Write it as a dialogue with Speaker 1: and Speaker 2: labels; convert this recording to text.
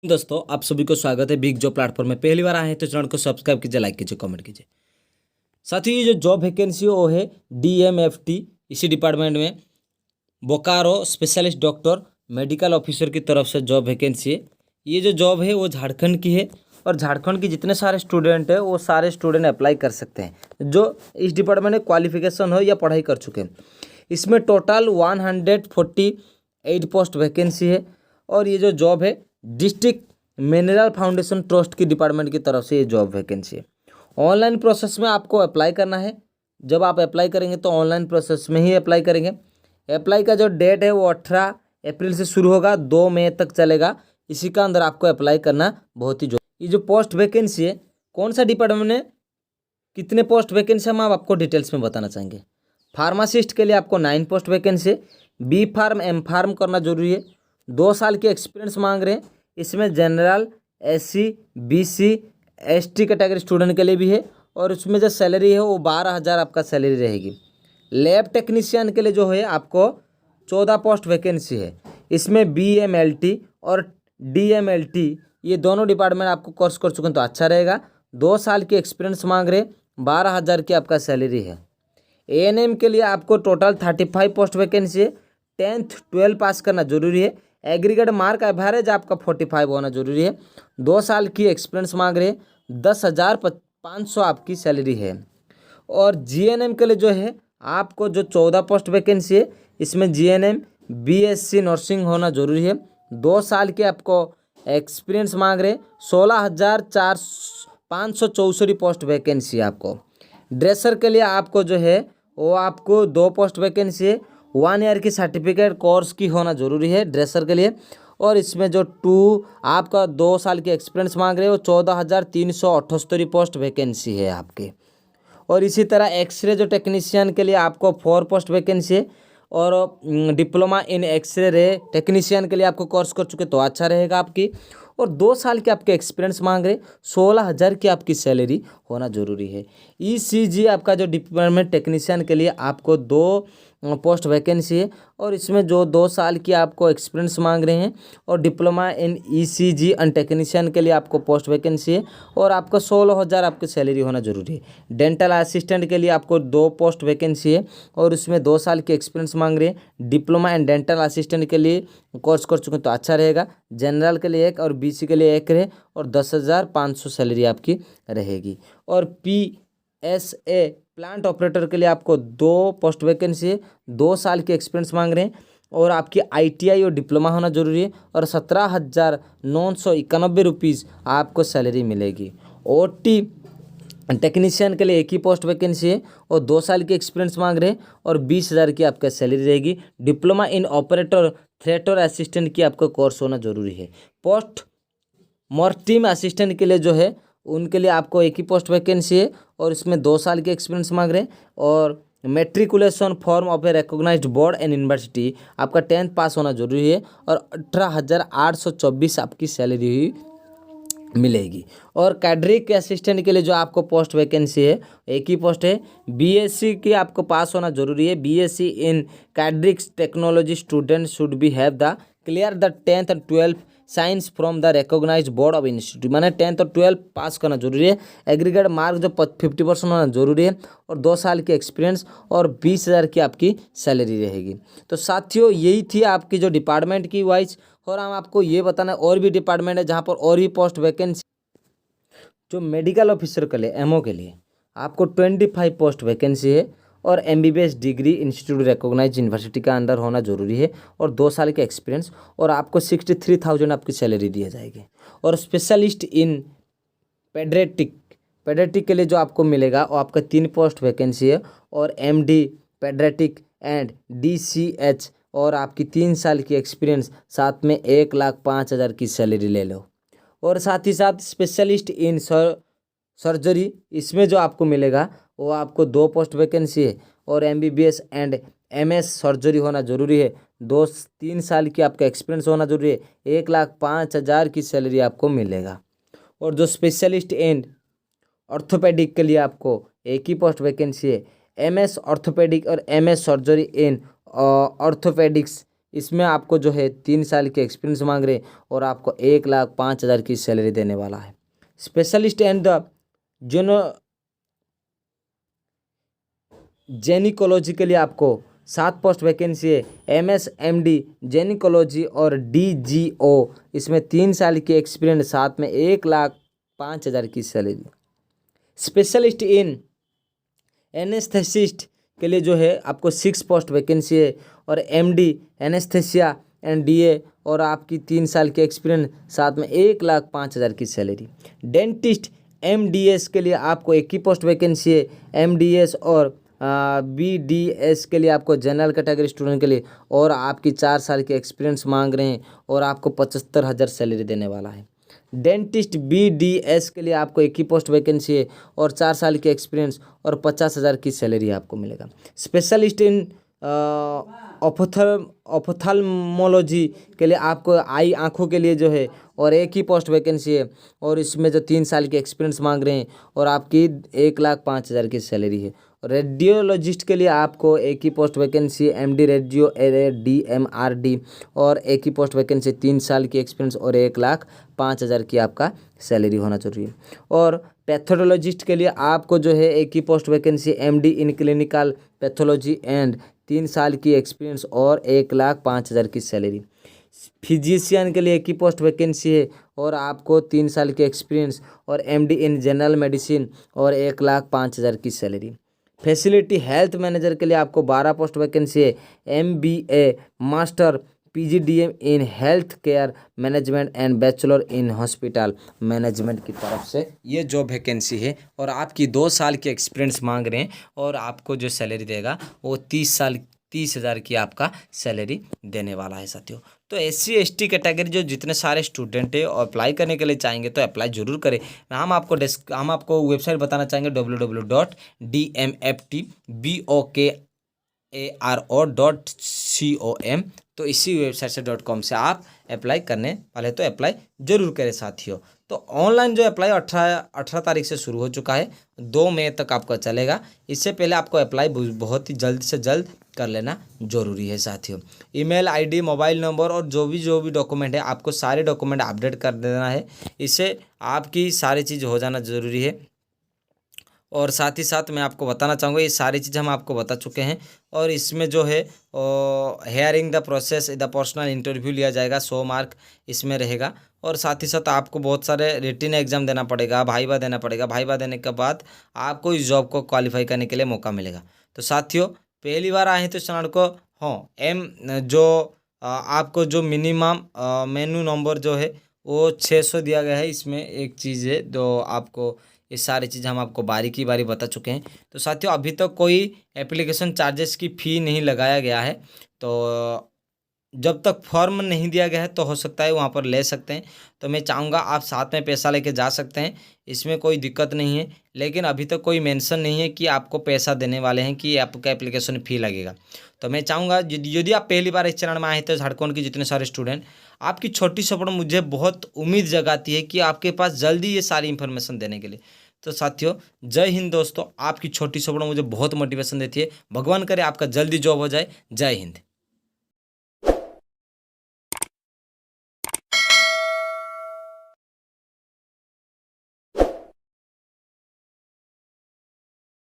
Speaker 1: दोस्तों आप सभी को स्वागत है बिग जॉब प्लेटफॉर्म में। पहली बार आए हैं तो चैनल को सब्सक्राइब कीजिए, लाइक कीजिए, कमेंट कीजिए। साथ ही ये जो जॉब वैकेंसी है वो है DMFT, इसी डिपार्टमेंट में Bokaro specialist doctor medical officer की तरफ से जॉब वैकेंसी है। ये जो जॉब है वो झारखंड की है और झारखंड के जितने सारे स्टूडेंट हैं वो सारे स्टूडेंट अप्लाई कर सकते हैं जो इस डिपार्टमेंट में क्वालिफिकेशन हो या पढ़ाई कर चुके हैं। इसमें टोटल 148 पोस्ट वैकेंसी है और ये जो जॉब है डिस्ट्रिक्ट मिनरल फाउंडेशन ट्रस्ट की डिपार्टमेंट की तरफ से ये जॉब वैकेंसी है। ऑनलाइन प्रोसेस में आपको अप्लाई करना है। जब आप अप्लाई करेंगे तो ऑनलाइन प्रोसेस में ही अप्लाई करेंगे। अप्लाई का जो डेट है वो 18 अप्रैल से शुरू होगा, 2 मई तक चलेगा। इसी का अंदर आपको अप्लाई करना बहुत ही ये जो पोस्ट वैकेंसी है कौन सा डिपार्टमेंट है, कितने पोस्ट वैकेंसी हम आपको डिटेल्स में बताना चाहेंगे। फार्मासिस्ट के लिए आपको 9 पोस्ट वैकेंसी है। बी फार्म एम फार्म करना जरूरी है। 2 साल की एक्सपीरियंस मांग रहे हैं। इसमें general, SC, BC, ST category student के लिए भी है और उसमें जो सैलरी है वो 12,000 आपका सैलरी रहेगी। लैब टेक्नीशियन के लिए जो है आपको 14 पोस्ट वैकेंसी है। इसमें BMLT और DMLT ये दोनों डिपार्टमेंट आपको कोर्स कर चुके हैं तो अच्छा रहेगा। 2 साल की एक्सपीरियंस मांग रहे, 12,000 की आपका सैलरी है। ANM के लिए आपको टोटल 35 पोस्ट वैकेंसी है। 10th 12 पास करना जरूरी है। एग्रीगेट मार्क एवरेज आपका 45 होना जरूरी है। 2 साल की एक्सपीरियंस मांग रहे, 10,500 आपकी सैलरी है। और GNM के लिए जो है आपको जो 14 पोस्ट वैकेंसी है इसमें GNM BSc नर्सिंग होना जरूरी है। 2 साल की आपको एक्सपीरियंस मांग रहे, 16,564 पोस्ट वैकेंसी है आपको। ड्रेसर के लिए आपको जो है वो आपको 2 पोस्ट वैकेंसी है। 1 ईयर की सर्टिफिकेट कोर्स की होना जरूरी है ड्रेसर के लिए। और इसमें जो आपका 2 साल की एक्सपीरियंस मांग रहे हो 14,378 पोस्ट वैकेंसी है आपके। और इसी तरह एक्सरे जो टेक्नीशियन के लिए आपको 4 पोस्ट वैकेंसी है। और डिप्लोमा इन एक्सरे टेक्नीशियन के लिए आपको कोर्स कर चुके तो अच्छा रहेगा आपकी। और 2 साल के आपके एक्सपीरियंस मांग रहे, 16,000 की आपकी सैलरी होना जरूरी है। ECG आपका जो डिपार्टमेंट टेक्नीशियन के लिए आपको 2 पोस्ट वैकेंसी है और इसमें जो 2 साल की आपको एक्सपीरियंस मांग रहे हैं। और diploma in ECG and technician के लिए आपको पोस्ट वैकेंसी है और आपको 16,000 आपकी सैलरी होना जरूरी है। डेंटल असिस्टेंट के लिए आपको 2 पोस्ट वैकेंसी है और उसमें 2 साल की एक्सपीरियंस मांग रहे हैं। डिप्लोमा एंड डेंटल असिस्टेंट के लिए कोर्स कर चुके तो अच्छा रहेगा। जनरल के लिए 1 और BC के लिए 1 रहे और 10,500 सैलरी आपकी रहेगी। और PSA प्लांट ऑपरेटर के लिए आपको 2 पोस्ट वैकेंसी है। 2 साल की एक्सपीरियंस मांग रहे हैं और आपकी ITI और डिप्लोमा होना जरूरी है और 17,991 रुपीज़ आपको सैलरी मिलेगी। OT टेक्नीशियन के लिए 1 ही पोस्ट वैकेंसी है और 2 साल की एक्सपीरियंस मांग रहे हैं और 20,000 की आपका सैलरी रहेगी। Diploma in operator theatre assistant की आपका कोर्स होना जरूरी है। पोस्ट मॉर्टिम असिस्टेंट के लिए जो है उनके लिए आपको 1 ही पोस्ट वैकेंसी है और इसमें 2 साल की एक्सपीरियंस मांग रहे हैं। और matriculation form of a recognised board and university आपका 10th पास होना जरूरी है और 18,824 आपकी सैलरी मिलेगी। और कैडरिक असिस्टेंट के लिए जो आपको पोस्ट वैकेंसी है 1 ही पोस्ट है। BSc की आपको पास होना जरूरी है। BSc इन कैडरिक्स technology student should be have the clear the 10th और 12th science from the recognised board of institute, माने 10th और 12th पास करना जरूरी है। एग्रीगेट मार्क जो 50% होना जरूरी है और 2 साल की एक्सपीरियंस और 20,000 की आपकी सैलरी रहेगी। तो साथियों यही थी आपकी जो डिपार्टमेंट की वाइज। और हम आपको ये बताना और भी डिपार्टमेंट है जहाँ पर और भी पोस्ट वैकेंसी, जो मेडिकल ऑफिसर के लिए MO के लिए आपको 25 पोस्ट वैकेंसी है और MBBS degree institute recognise university का अंडर होना जरूरी है और 2 साल के एक्सपीरियंस और आपको 63,000 आपकी सैलरी दी जाएगी। और स्पेशलिस्ट इन पेडियाट्रिक के लिए जो आपको मिलेगा वो आपका 3 पोस्ट वैकेंसी है और MD पेडियाट्रिक एंड DCH और आपकी 3 साल की एक्सपीरियंस, साथ में 1,05,000 की सैलरी ले लो। और साथ ही साथ स्पेशलिस्ट इन सर्जरी इसमें जो आपको मिलेगा वो आपको 2 पोस्ट वैकेंसी है और MBBS एंड MS सर्जरी होना जरूरी है। 2-3 साल की आपका एक्सपीरियंस होना जरूरी है। 1,05,000 की सैलरी आपको मिलेगा। और जो स्पेशलिस्ट इन ऑर्थोपेडिक के लिए आपको 1 ही पोस्ट वैकेंसी है। MS ऑर्थोपेडिक और MS सर्जरी इन ऑर्थोपेडिक्स इसमें आपको जो है 3 साल के एक्सपीरियंस मांग रहे हैं और आपको 1,05,000 की सैलरी देने वाला है। स्पेशलिस्ट एंड द जेनो जेनिकोलॉजी के लिए आपको 7 पोस्ट वैकेंसी है। MS MD जेनिकोलॉजी और DGO, इसमें 3 साल की एक्सपीरियंस, साथ में 1,05,000 की सैलरी। स्पेशलिस्ट इन एनेस्थेसिस्ट के लिए जो है आपको 6 पोस्ट वैकेंसी है और MD एनेस्थेसिया एंड DA और आपकी 3 साल की एक्सपीरियंस, साथ में 1,05,000 की सैलरी। डेंटिस्ट MDS के लिए आपको 1 ही पोस्ट वैकेंसी है। MDS और BDS के लिए आपको जनरल कैटेगरी स्टूडेंट के लिए और आपकी 4 साल की एक्सपीरियंस मांग रहे हैं और आपको 75,000 सैलरी देने वाला है। डेंटिस्ट BDS के लिए आपको 1 ही पोस्ट वैकेंसी है और 4 साल की एक्सपीरियंस और 50,000 की सैलरी आपको मिलेगा। स्पेशलिस्ट इन ऑप्थाल्मोलॉजी के लिए आपको आँखों के लिए जो है और 1 ही पोस्ट वैकेंसी है और इसमें जो 3 साल की एक्सपीरियंस मांग रहे हैं और आपकी 1,05,000 की सैलरी है। रेडियोलॉजिस्ट के लिए आपको 1 ही post vacancy, MD radio DMRD और 1 ही पोस्ट वैकेंसी, 3 साल की एक्सपीरियंस और 1,05,000 की आपका सैलरी होना जरूरी है। और पैथोलॉजिस्ट के लिए आपको जो है 1 ही post vacancy, MD in clinical pathology and 3 साल की एक्सपीरियंस और 1,05,000 की सैलरी। फिजिशियन के लिए 1 ही पोस्ट वैकेंसी है और आपको 3 साल की एक्सपीरियंस और MD इन जनरल मेडिसिन और 1,05,000 की सैलरी। फैसिलिटी हेल्थ मैनेजर के लिए आपको 12 पोस्ट वैकेंसी है। MBA master PGDM in health care management and bachelor in hospital management की तरफ से ये जॉब वैकेंसी है और आपकी 2 साल की एक्सपीरियंस मांग रहे हैं और आपको जो सैलरी देगा वो 30,000 की आपका सैलरी देने वाला है साथियों। तो SC ST कैटेगरी जो जितने सारे स्टूडेंट है और अप्लाई करने के लिए चाहेंगे तो अप्लाई जरूर करें। हम आपको वेबसाइट बताना चाहेंगे www.dmft.bokaro.com। तो इसी वेबसाइट से .com से आप अप्लाई करने वाले तो अप्लाई जरूर करें साथियों। तो ऑनलाइन जो अप्लाई 18 तारीख से शुरू हो चुका है, 2 मई तक आपका चलेगा। इससे पहले आपको अप्लाई बहुत ही जल्द से जल्द कर लेना जरूरी है साथियों। ईमेल ID, मोबाइल नंबर और जो भी डॉक्यूमेंट है आपको सारे डॉक्यूमेंट अपडेट कर देना है। इससे आपकी सारी चीज़ हो जाना ज़रूरी है। और साथ ही साथ मैं आपको बताना चाहूँगा ये सारी चीज़ हम आपको बता चुके हैं और इसमें जो है hearing the process the personal interview लिया जाएगा, 100 मार्क इसमें रहेगा। और साथ ही साथ आपको बहुत सारे रिटन एग्जाम देना पड़ेगा, भाईवा देना पड़ेगा। भाईवा देने के बाद आपको इस जॉब को क्वालिफाई करने के लिए मौका मिलेगा। तो साथियों पहली बार आए हैं तो चैनल को आपको जो मिनिमम मेनू नंबर जो है वो 600 दिया गया है। इसमें एक चीज़ है जो आपको ये सारी चीज़ हम आपको बारी बता चुके हैं। तो साथियों अभी तक तो कोई एप्लीकेशन चार्जेस की फ़ी नहीं लगाया गया है। तो जब तक फॉर्म नहीं दिया गया है तो हो सकता है वहाँ पर ले सकते हैं। तो मैं चाहूँगा आप साथ में पैसा लेके जा सकते हैं, इसमें कोई दिक्कत नहीं है। लेकिन अभी तक कोई मेंशन नहीं है कि आपको पैसा देने वाले हैं कि आपका एप्लीकेशन फ़ी लगेगा। तो मैं चाहूँगा यदि आप पहली बार इस चैनल में आए तो झारखंड के जितने सारे स्टूडेंट, आपकी छोटी सपोर्ट मुझे बहुत उम्मीद जगाती है कि आपके पास जल्दी ये सारी इन्फॉर्मेशन देने के लिए। तो साथियों जय हिंद दोस्तों, आपकी छोटी सपोर्ट मुझे बहुत मोटिवेशन देती है। भगवान करे आपका जल्दी जॉब हो जाए। जय हिंद।